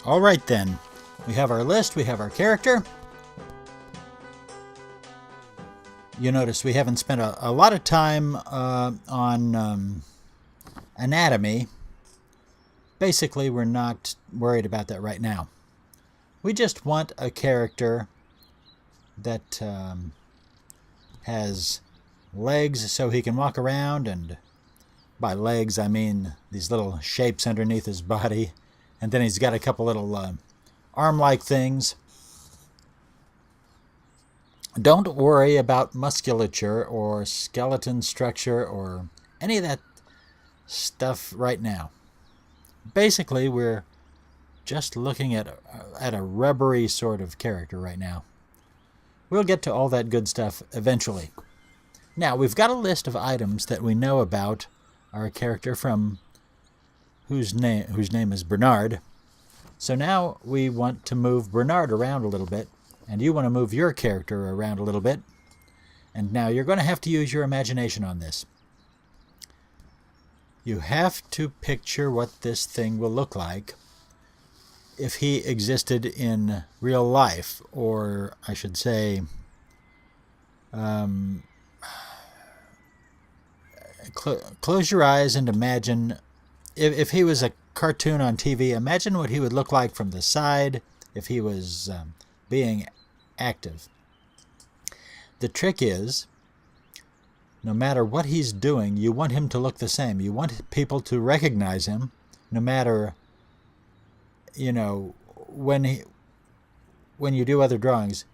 All right then, we have our list, we have our character. You notice we haven't spent a lot of time on anatomy. Basically, we're not worried about that right now. We just want a character that has legs so he can walk around, and by legs I mean these little shapes underneath his body, and then he's got a couple little arm-like things. Don't worry about musculature or skeleton structure or any of that stuff right now. Basically, we're just looking at a rubbery sort of character right now. We'll get to all that good stuff eventually. Now, we've got a list of items that we know about our character from whose name is Bernard. So now we want to move Bernard around a little bit, and you want to move your character around a little bit. And now you're going to have to use your imagination on this. You have to picture what this thing will look like if he existed in real life, or I should say, close your eyes and imagine if he was a cartoon on TV. Imagine what he would look like from the side if he was being active. The trick is, no matter what he's doing, you want him to look the same. You want people to recognize him, no matter, when you do other drawings.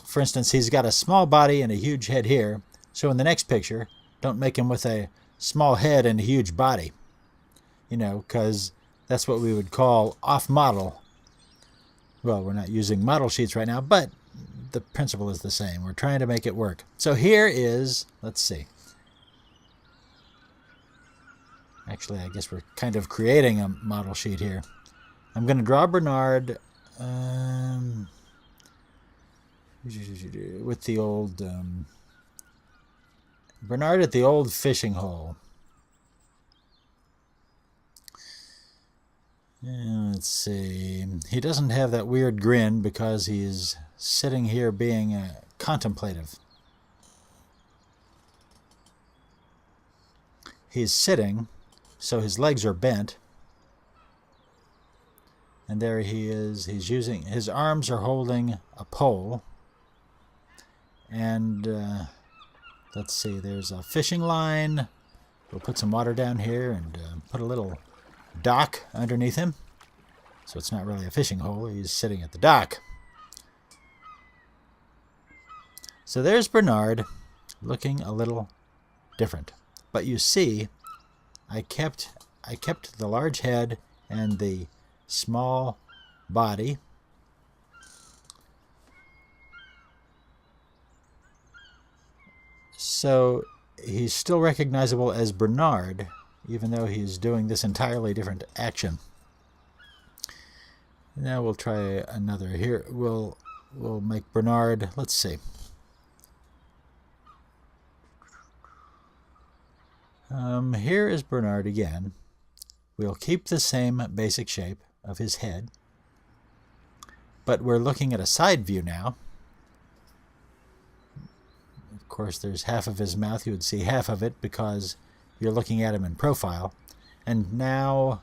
For instance, he's got a small body and a huge head here, so in the next picture, don't make him with a small head and a huge body, because that's what we would call off-model. Well, we're not using model sheets right now, but the principle is the same. We're trying to make it work. So here is, let's see. Actually, I guess we're kind of creating a model sheet here. I'm going to draw Bernard with the old Bernard at the old fishing hole. Let's see. He doesn't have that weird grin because he's sitting here being contemplative. He's sitting, so his legs are bent. And there he is. His arms are holding a pole. And let's see, there's a fishing line. We'll put some water down here and put a little dock underneath him. So it's not really a fishing hole. He's sitting at the dock. So there's Bernard, looking a little different. But you see, I kept the large head and the small body. So he's still recognizable as Bernard, even though he's doing this entirely different action. Now we'll try another here. We'll make Bernard, let's see. Here is Bernard again. We'll keep the same basic shape of his head, but we're looking at a side view now. Of course, there's half of his mouth. You would see half of it because you're looking at him in profile. And now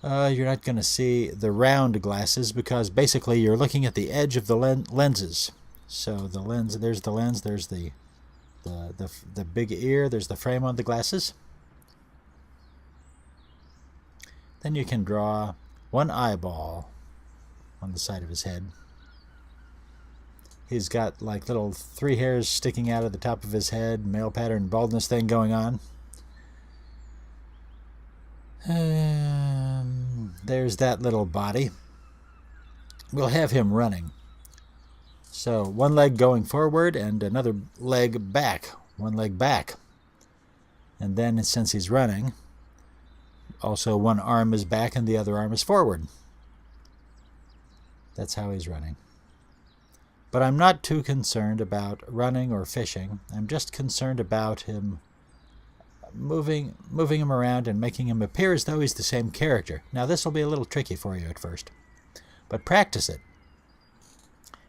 you're not going to see the round glasses because basically you're looking at the edge of the lenses. So the lens, there's the lens, there's the big ear, there's the frame on the glasses. Then you can draw one eyeball on the side of his head. He's got like little 3 hairs sticking out of the top of his head, male pattern baldness thing going on. There's that little body. We'll have him running. So one leg going forward and another leg back. One leg back. And then since he's running, also one arm is back and the other arm is forward. That's how he's running. But I'm not too concerned about running or fishing. I'm just concerned about him moving him around and making him appear as though he's the same character. Now this will be a little tricky for you at first, but practice it.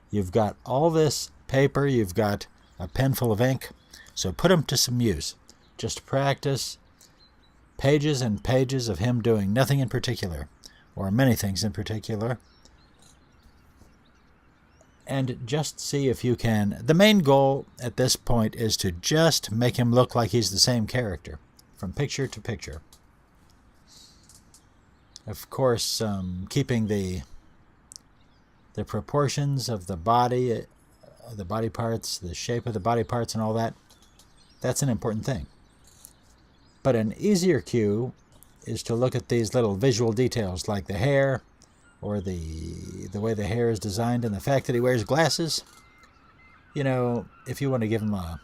You've got all this paper, you've got a pen full of ink, so put him to some use. Just practice pages and pages of him doing nothing in particular, or many things in particular, and just see if you can. The main goal at this point is to just make him look like he's the same character from picture to picture. Of course, keeping the proportions of the body parts, the shape of the body parts and all that, that's an important thing. But an easier cue is to look at these little visual details like the hair, or the way the hair is designed, and the fact that he wears glasses. You know, if you want to give him a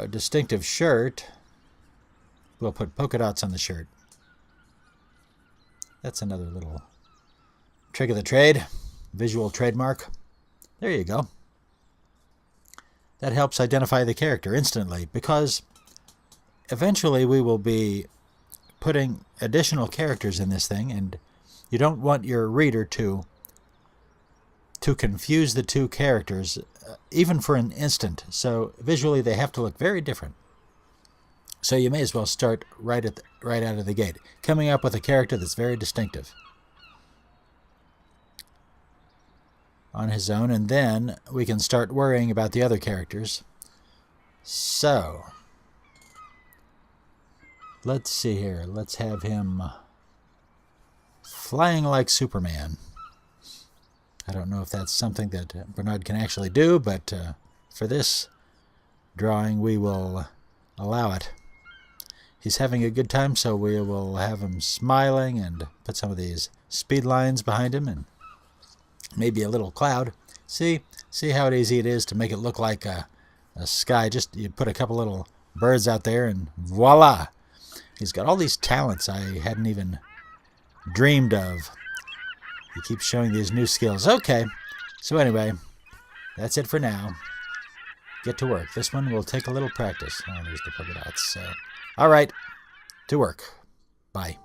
distinctive shirt, we'll put polka dots on the shirt. That's another little trick of the trade, visual trademark. There you go. That helps identify the character instantly, because eventually we will be putting additional characters in this thing, and you don't want your reader to confuse the two characters, even for an instant. So visually they have to look very different. So you may as well start right out of the gate, coming up with a character that's very distinctive on his own, and then we can start worrying about the other characters. So let's see here. Let's have him flying like Superman. I don't know if that's something that Bernard can actually do, but for this drawing we will allow it. He's having a good time, so we will have him smiling and put some of these speed lines behind him and maybe a little cloud. See how easy it is to make it look like a sky. Just you put a couple little birds out there and voila! He's got all these talents I hadn't even dreamed of. He keeps showing these new skills. Okay, so anyway, that's it for now. Get to work. This one will take a little practice. Oh, there's the polka dots. So, all right, to work. Bye.